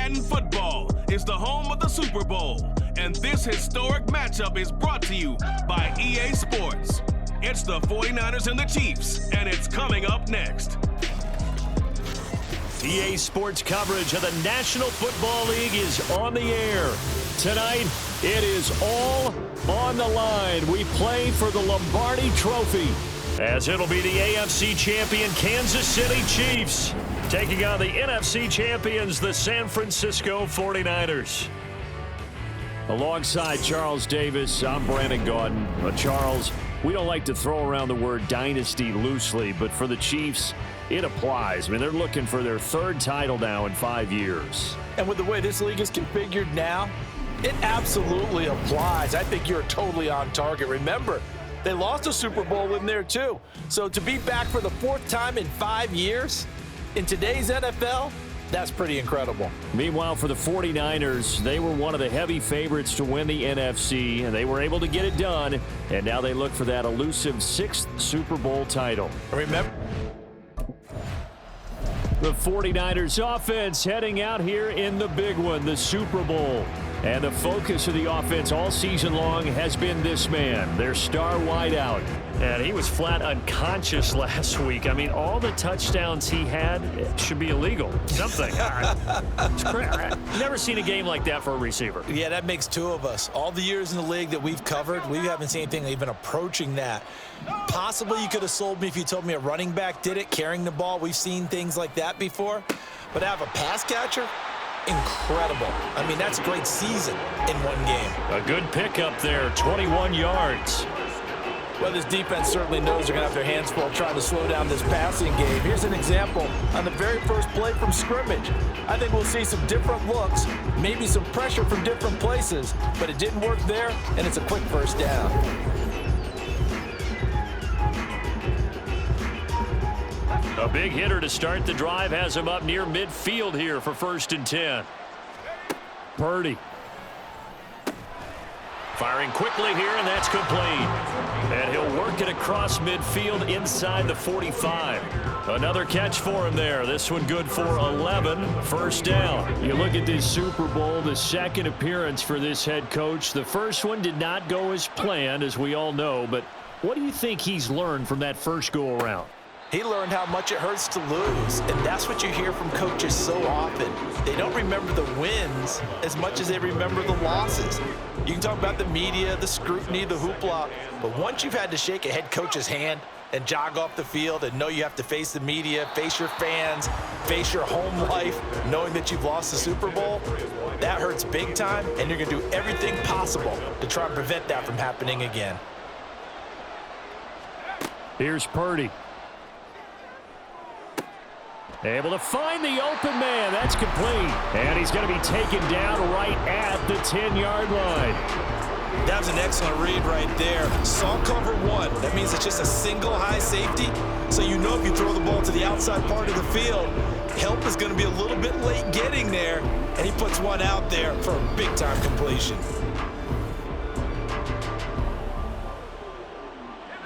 Madden Football is the home of the Super Bowl, and this historic matchup is brought to you by EA Sports. It's the 49ers and the Chiefs, and it's coming up next. EA Sports coverage of the National Football League is on the air. Tonight, it is all on the line. We play for the Lombardi Trophy, as it'll be the AFC champion Kansas City Chiefs taking on the NFC champions, the San Francisco 49ers. Alongside Charles Davis, I'm Brandon Gaudin. Charles, we don't like to throw around the word dynasty loosely, but for the Chiefs, it applies. I mean, they're looking for their third title now in 5 years. And with the way this league is configured now, it absolutely applies. I think you're totally on target. Remember, they lost a Super Bowl in there too. So to be back for the fourth time in 5 years in today's NFL, that's pretty incredible. Meanwhile, for the 49ers, they were one of the heavy favorites to win the NFC, and they were able to get it done. And now they look for that elusive 6th Super Bowl title. Remember, the 49ers offense heading out here in the big one, the Super Bowl. And the focus of the offense all season long has been this man, their star wideout. And he was flat unconscious last week. I mean, all the touchdowns he had should be illegal. Something. It's crazy. I've never seen a game like that for a receiver. Yeah, that makes two of us. All the years in the league that we've covered, we haven't seen anything even approaching that. Possibly you could have sold me if you told me a running back did it, carrying the ball. We've seen things like that before. But to have a pass catcher, incredible. I mean, that's a great season in one game. A good pickup there, 21 yards. Well, this defense certainly knows they're going to have their hands full trying to slow down this passing game. Here's an example on the very first play from scrimmage. I think we'll see some different looks, maybe some pressure from different places, but it didn't work there, and it's a quick first down. A big hitter to start the drive has him up near midfield here for 1st and 10. Purdy. Firing quickly here, and that's complete. And he'll work it across midfield inside the 45. Another catch for him there. This one good for 11. 1st down. You look at this Super Bowl, the second appearance for this head coach. The first one did not go as planned, as we all know. But what do you think he's learned from that first go-around? He learned how much it hurts to lose, and that's what you hear from coaches so often. They don't remember the wins as much as they remember the losses. You can talk about the media, the scrutiny, the hoopla, but once you've had to shake a head coach's hand and jog off the field and know you have to face the media, face your fans, face your home life, knowing that you've lost the Super Bowl, that hurts big time, and you're going to do everything possible to try and prevent that from happening again. Here's Purdy. Able to find the open man. That's complete. And he's going to be taken down right at the 10-yard line. That was an excellent read right there. Saw cover one. That means it's just a single high safety. So you know if you throw the ball to the outside part of the field, help is going to be a little bit late getting there. And he puts one out there for a big-time completion.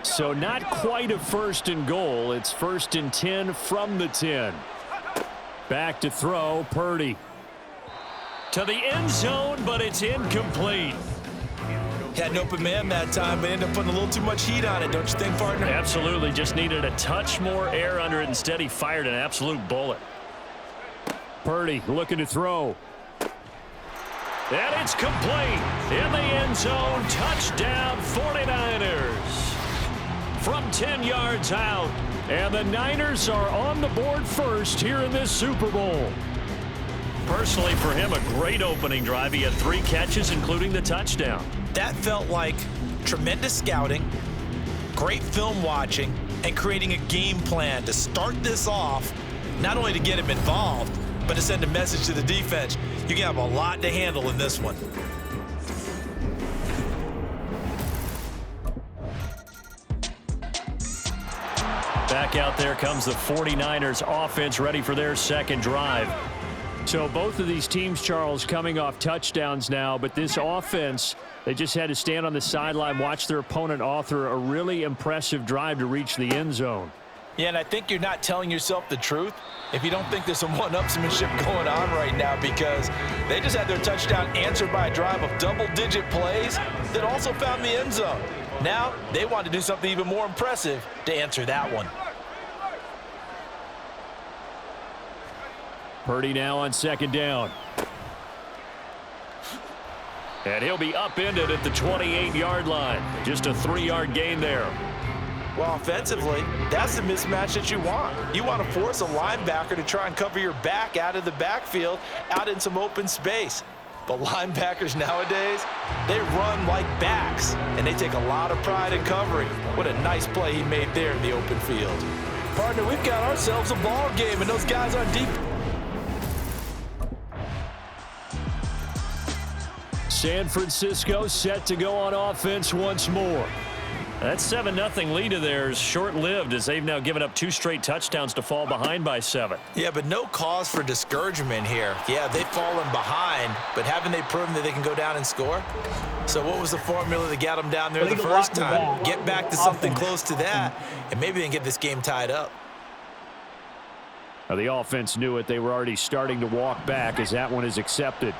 So not quite a 1st and goal. It's 1st and 10 from the 10. Back to throw, Purdy. To the end zone, but it's incomplete. Had an open man that time, but ended up putting a little too much heat on it, don't you think, partner? Absolutely. Just needed a touch more air under it. Instead, he fired an absolute bullet. Purdy looking to throw. And it's complete. In the end zone, touchdown 49ers. From 10 yards out, and the Niners are on the board first here in this Super Bowl. Personally, for him, a great opening drive. He had 3 catches, including the touchdown. That felt like tremendous scouting, great film watching, and creating a game plan to start this off, not only to get him involved, but to send a message to the defense. You can have a lot to handle in this one. Back out there comes the 49ers offense, ready for their second drive. So both of these teams, Charles, coming off touchdowns now, but this offense, they just had to stand on the sideline, watch their opponent author a really impressive drive to reach the end zone. Yeah, and I think you're not telling yourself the truth if you don't think there's some one-upsmanship going on right now, because they just had their touchdown answered by a drive of double-digit plays that also found the end zone. Now they want to do something even more impressive to answer that one. Purdy now on second down. And he'll be upended at the 28-yard line. Just a 3-yard gain there. Well, offensively, that's the mismatch that you want. You want to force a linebacker to try and cover your back out of the backfield, out in some open space. But linebackers nowadays, they run like backs, and they take a lot of pride in covering. What a nice play he made there in the open field. Partner, we've got ourselves a ball game, and those guys on deep. San Francisco set to go on offense once more. That 7-0 lead of theirs short-lived, as they've now given up 2 straight touchdowns to fall behind by 7. Yeah, but no cause for discouragement here. Yeah, they've fallen behind, but haven't they proven that they can go down and score? So what was the formula that got them down there the first time? Get back to something close to that, and maybe they can get this game tied up. Now, the offense knew it. They were already starting to walk back as that one is accepted.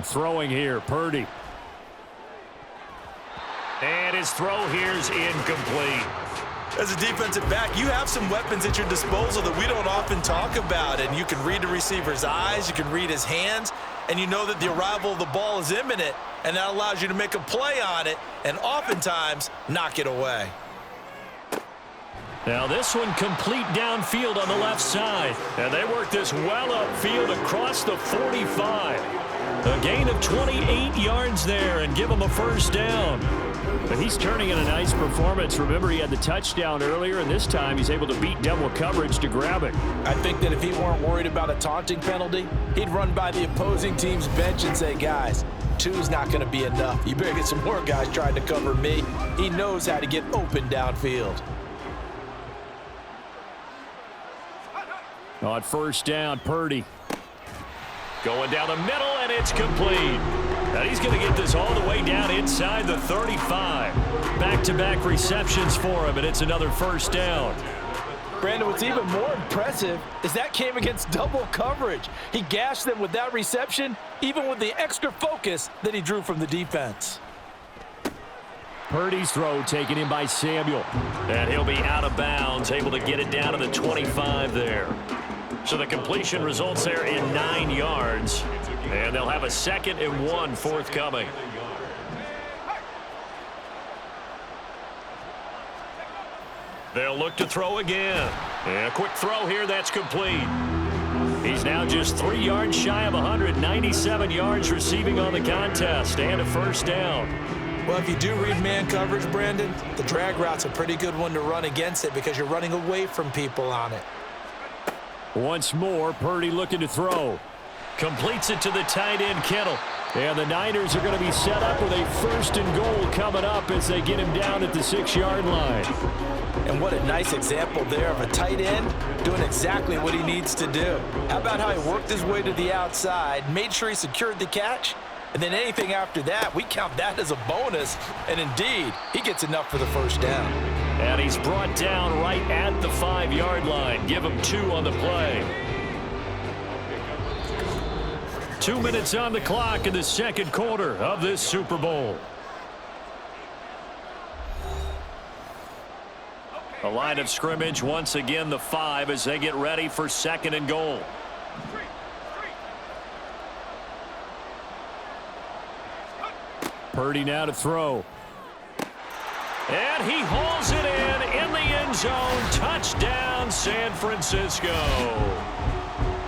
Throwing here, Purdy. And his throw here is incomplete. As a defensive back, you have some weapons at your disposal that we don't often talk about. And you can read the receiver's eyes, you can read his hands, and you know that the arrival of the ball is imminent, and that allows you to make a play on it and oftentimes knock it away. Now this one complete downfield on the left side. And they work this well upfield across the 45. A gain of 28 yards there and give him a first down. But he's turning in a nice performance. Remember, he had the touchdown earlier, and this time he's able to beat double coverage to grab it. I think that if he weren't worried about a taunting penalty, he'd run by the opposing team's bench and say, guys, 2's not going to be enough. You better get some more guys trying to cover me. He knows how to get open downfield. On first down, Purdy. Going down the middle, and it's complete. Now he's going to get this all the way down inside the 35. Back-to-back receptions for him, and it's another first down. Brandon, what's even more impressive is that came against double coverage. He gashed them with that reception, even with the extra focus that he drew from the defense. Purdy's throw taken in by Samuel. And he'll be out of bounds, able to get it down to the 25 there. So the completion results there in 9 yards. And they'll have a 2nd and 1 forthcoming. They'll look to throw again. And a quick throw here, that's complete. He's now just 3 yards shy of 197 yards receiving on the contest, and a first down. Well, if you do read man coverage, Brandon, the drag route's a pretty good one to run against it because you're running away from people on it. Once more, Purdy looking to throw. Completes it to the tight end, Kittle. And the Niners are going to be set up with a 1st and goal coming up as they get him down at the 6-yard line. And what a nice example there of a tight end doing exactly what he needs to do. How about how he worked his way to the outside, made sure he secured the catch, and then anything after that, we count that as a bonus. And indeed, he gets enough for the first down. And he's brought down right at the 5-yard line. Give him 2 on the play. 2 minutes on the clock in the second quarter of this Super Bowl. A line of scrimmage, once again the 5 as they get ready for 2nd and goal. Purdy now to throw. And he hauls it in the end zone. Touchdown, San Francisco.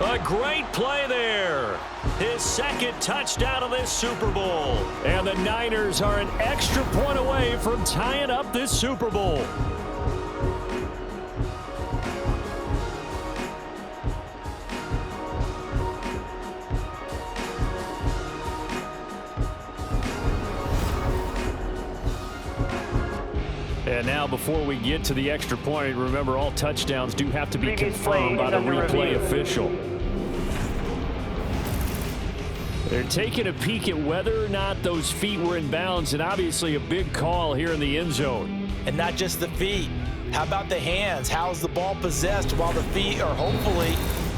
A great play there. His 2nd touchdown of this Super Bowl. And the Niners are an extra point away from tying up this Super Bowl. And now, before we get to the extra point, remember all touchdowns do have to be confirmed by the replay official. They're taking a peek at whether or not those feet were in bounds, and obviously a big call here in the end zone. And not just the feet. How about the hands? How's the ball possessed while the feet are hopefully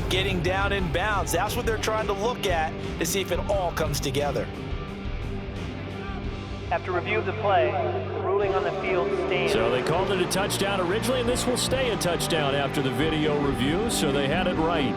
getting down in bounds? That's what they're trying to look at to see if it all comes together. After review of the play, ruling on the field stands. So they called it a touchdown originally, and this will stay a touchdown after the video review, so they had it right.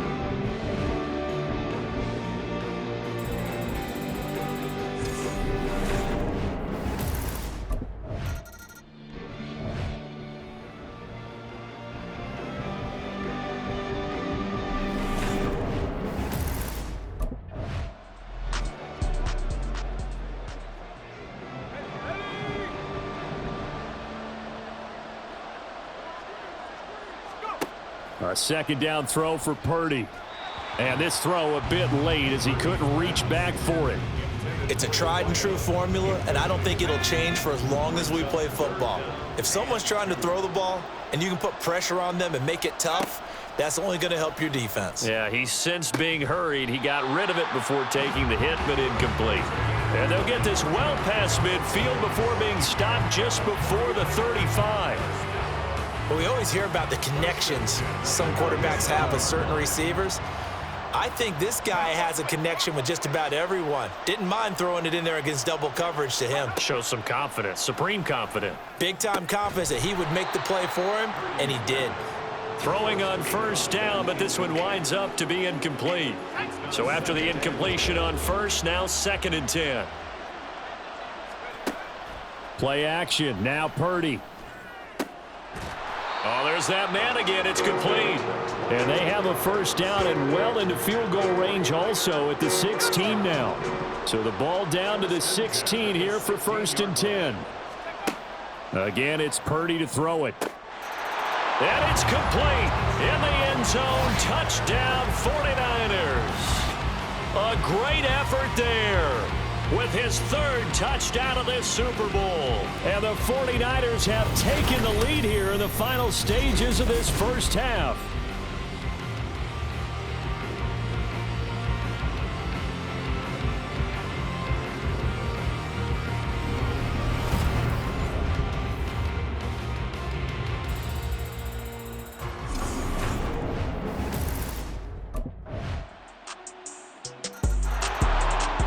A second down throw for Purdy. And this throw a bit late as he couldn't reach back for it. It's a tried and true formula, and I don't think it'll change for as long as we play football. If someone's trying to throw the ball and you can put pressure on them and make it tough, that's only going to help your defense. Yeah, he sensed being hurried. He got rid of it before taking the hit, but incomplete. And they'll get this well past midfield before being stopped just before the 35. But we always hear about the connections some quarterbacks have with certain receivers. I think this guy has a connection with just about everyone. Didn't mind throwing it in there against double coverage to him. Shows some confidence, supreme confidence. Big-time confidence that he would make the play for him, and he did. Throwing on first down, but this one winds up to be incomplete. So after the incompletion on first, now 2nd and 10. Play action, now Purdy. Oh, there's that man again. It's complete. And they have a first down and well into field goal range also at the 16 now. So the ball down to the 16 here for 1st and 10. Again, it's Purdy to throw it. And it's complete. In the end zone, touchdown 49ers. A great effort there with his 3rd touchdown of this Super Bowl. And the 49ers have taken the lead here in the final stages of this first half.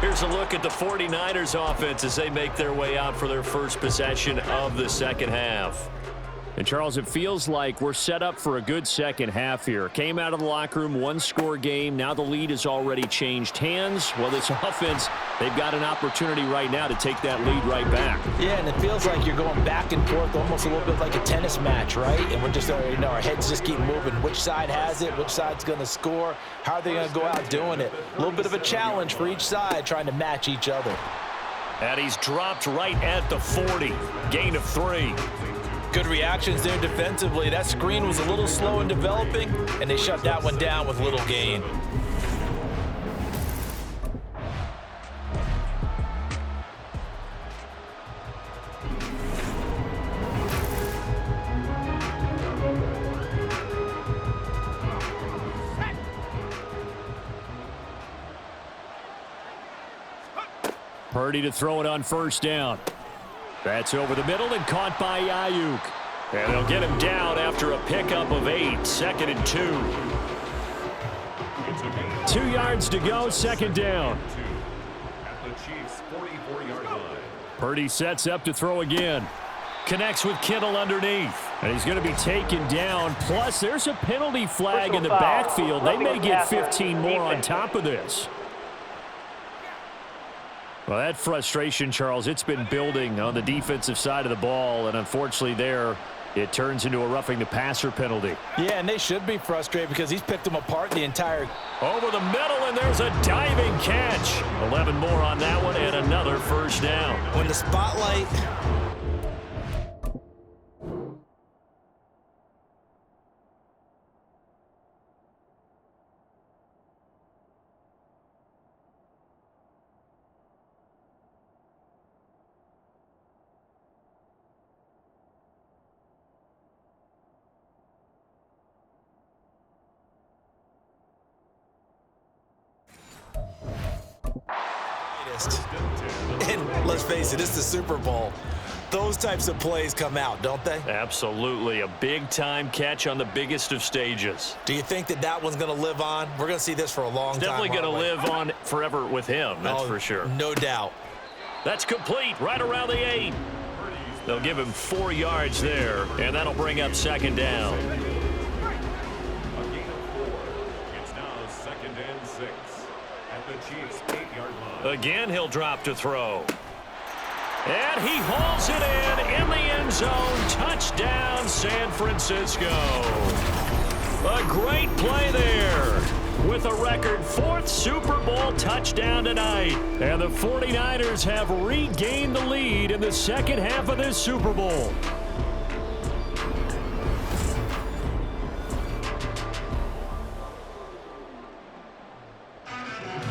Here's a look at the 49ers offense as they make their way out for their first possession of the second half. And, Charles, it feels like we're set up for a good second half here. Came out of the locker room, one-score game. Now the lead has already changed hands. Well, this offense, they've got an opportunity right now to take that lead right back. Yeah, and it feels like you're going back and forth almost a little bit like a tennis match, right? And we're just, our heads just keep moving. Which side has it? Which side's going to score? How are they going to go out doing it? A little bit of a challenge for each side trying to match each other. And he's dropped right at the 40. Gain of 3. Good reactions there defensively. That screen was a little slow in developing, and they shut that one down with little gain. Purdy to throw it on first down. That's over the middle and caught by Ayuk. And they'll get him down after a pickup of 8. 2nd and 2. 2 yards to go, 2nd down. At the Chiefs' 44-yard line. Purdy sets up to throw again. Connects with Kittle underneath. And he's going to be taken down. Plus, there's a penalty flag in the backfield. They may get 15 more on top of this. Well, that frustration, Charles, it's been building on the defensive side of the ball, and unfortunately there, it turns into a roughing the passer penalty. Yeah, and they should be frustrated because he's picked them apart the entire... Over the middle, and there's a diving catch. 11 more on that one, and another first down. When the spotlight... And let's face it, it's the Super Bowl. Those types of plays come out, don't they? Absolutely. A big-time catch on the biggest of stages. Do you think that that one's going to live on? We're going to see this for a long time. Definitely going to live on forever with him, that's for sure. No doubt. That's complete right around the 8. They'll give him 4 yards there, and that'll bring up second down. A gain of 4. It's now 2nd and 6 at the Chiefs' 8-yard line. Again, he'll drop to throw. And he hauls it in the end zone. Touchdown, San Francisco. A great play there with a record 4th Super Bowl touchdown tonight. And the 49ers have regained the lead in the second half of this Super Bowl.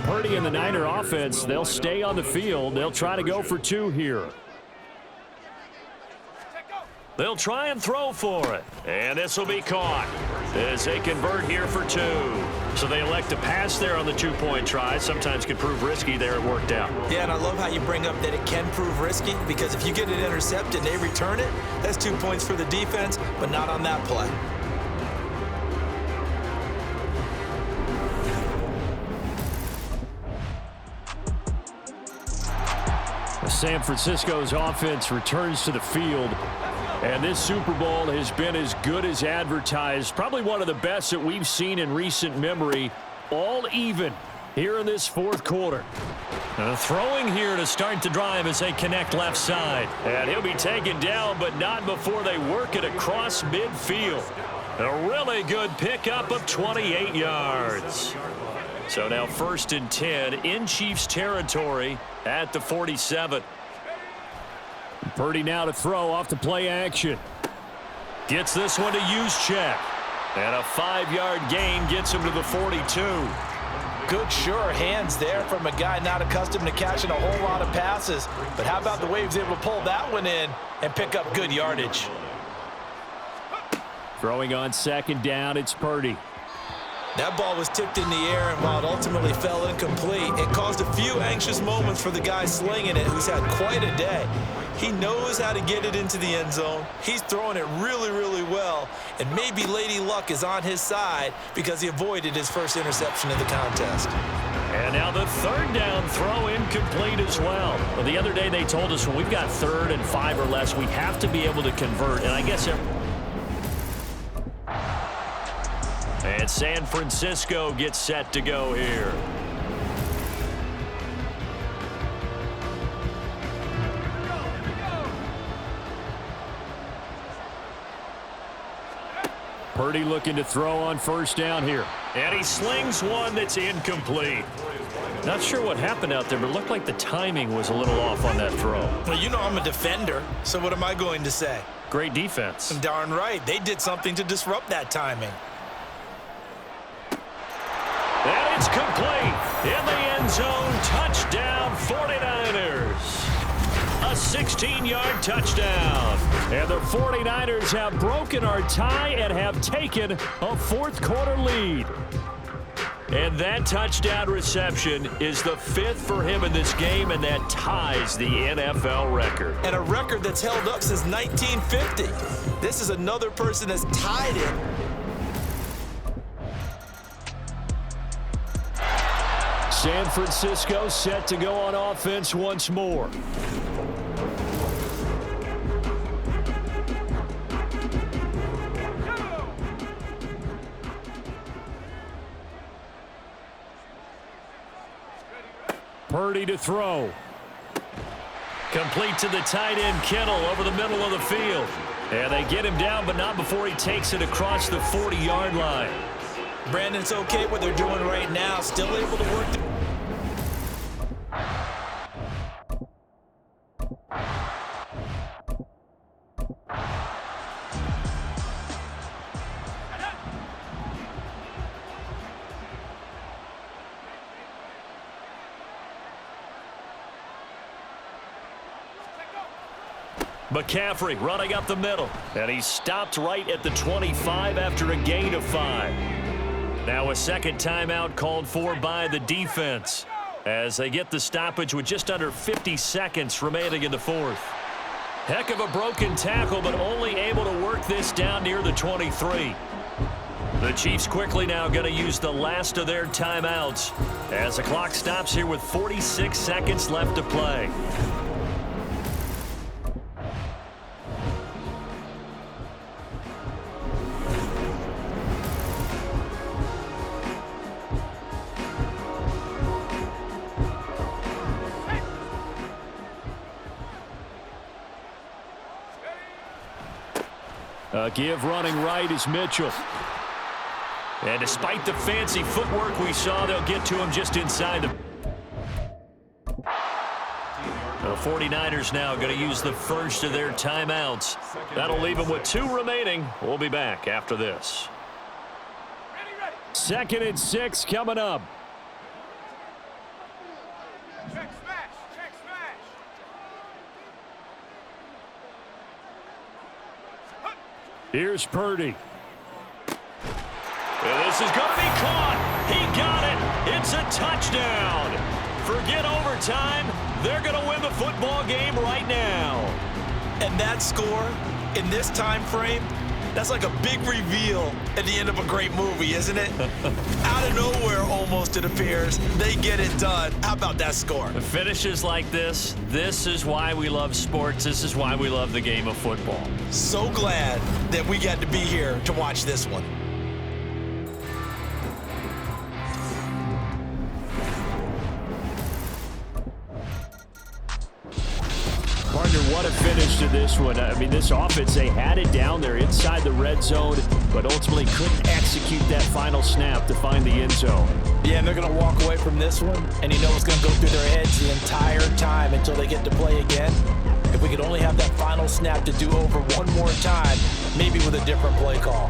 Purdy and the Niner offense, they'll stay on the field. They'll try to go for 2 here. They'll try and throw for it. And this will be caught as they convert here for 2. So they elect to pass there on the 2-point try. Sometimes can prove risky. There it worked out. Yeah, and I love how you bring up that it can prove risky, because if you get it intercepted and they return it, that's 2 points for the defense, but not on that play. San Francisco's offense returns to the field, and this Super Bowl has been as good as advertised. Probably one of the best that we've seen in recent memory, all even here in this 4th quarter. Throwing here to start the drive as they connect left side. And he'll be taken down, but not before they work it across midfield. A really good pickup of 28 yards. So now 1st and 10 in Chiefs territory at the 47. Purdy now to throw off the play action. Gets this one to Juszczyk. And a 5-yard gain gets him to the 42. Good, sure hands there from a guy not accustomed to catching a whole lot of passes. But how about the way he was able to pull that one in and pick up good yardage? Throwing on 2nd down, it's Purdy. That ball was tipped in the air, and while it ultimately fell incomplete, it caused a few anxious moments for the guy slinging it, who's had quite a day. He knows how to get it into the end zone. He's throwing it really, really well, and maybe Lady Luck is on his side because he avoided his first interception of the contest. And now the 3rd down throw incomplete as well. Well, the other day they told us when we've got 3rd and 5 or less, we have to be able to convert, and I guess and San Francisco gets set to go here. Purdy looking to throw on 1st down here. And he slings one that's incomplete. Not sure what happened out there, but it looked like the timing was a little off on that throw. Well, you know I'm a defender, so what am I going to say? Great defense. Darn right. They did something to disrupt that timing. And it's complete. In the end zone, touchdown 49ers. A 16-yard touchdown. And the 49ers have broken our tie and have taken a 4th quarter lead. And that touchdown reception is the 5th for him in this game, and that ties the NFL record. And a record that's held up since 1950. This is another person that's tied it. San Francisco set to go on offense once more. Purdy to throw. Complete to the tight end, Kittle, over the middle of the field. And they get him down, but not before he takes it across the 40-yard line. Brandon, it's okay what they're doing right now. Still able to work the McCaffrey running up the middle, and he stopped right at the 25 after a gain of 5. Now a second timeout called for by the defense. as they get the stoppage with just under 50 seconds remaining in the fourth. Heck of a broken tackle, but only able to work this down near the 23. The Chiefs quickly now going to use the last of their timeouts as the clock stops here with 46 seconds left to play. Give running right is Mitchell. And despite the fancy footwork we saw, they'll get to him just inside the 49ers now going to use the first of their timeouts. That'll leave them with 2 remaining. We'll be back after this. 2nd and 6 coming up. Check smash. Check smash. Here's Purdy. This is going to be caught. He got it. It's a touchdown. Forget overtime. They're going to win the football game right now. And that score in this time frame, that's like a big reveal at the end of a great movie, isn't it? Out of nowhere, almost, it appears. They get it done. How about that score? The finishes like this is why we love sports. This is why we love the game of football. So glad that we got to be here to watch this one. Partner, what a finish to this one. I mean, this offense, they had it down there inside the red zone, but ultimately couldn't execute that final snap to find the end zone. Yeah, and they're going to walk away from this one, and you know it's going to go through their heads the entire time until they get to play again. If we could only have that final snap to do over one more time, maybe with a different play call.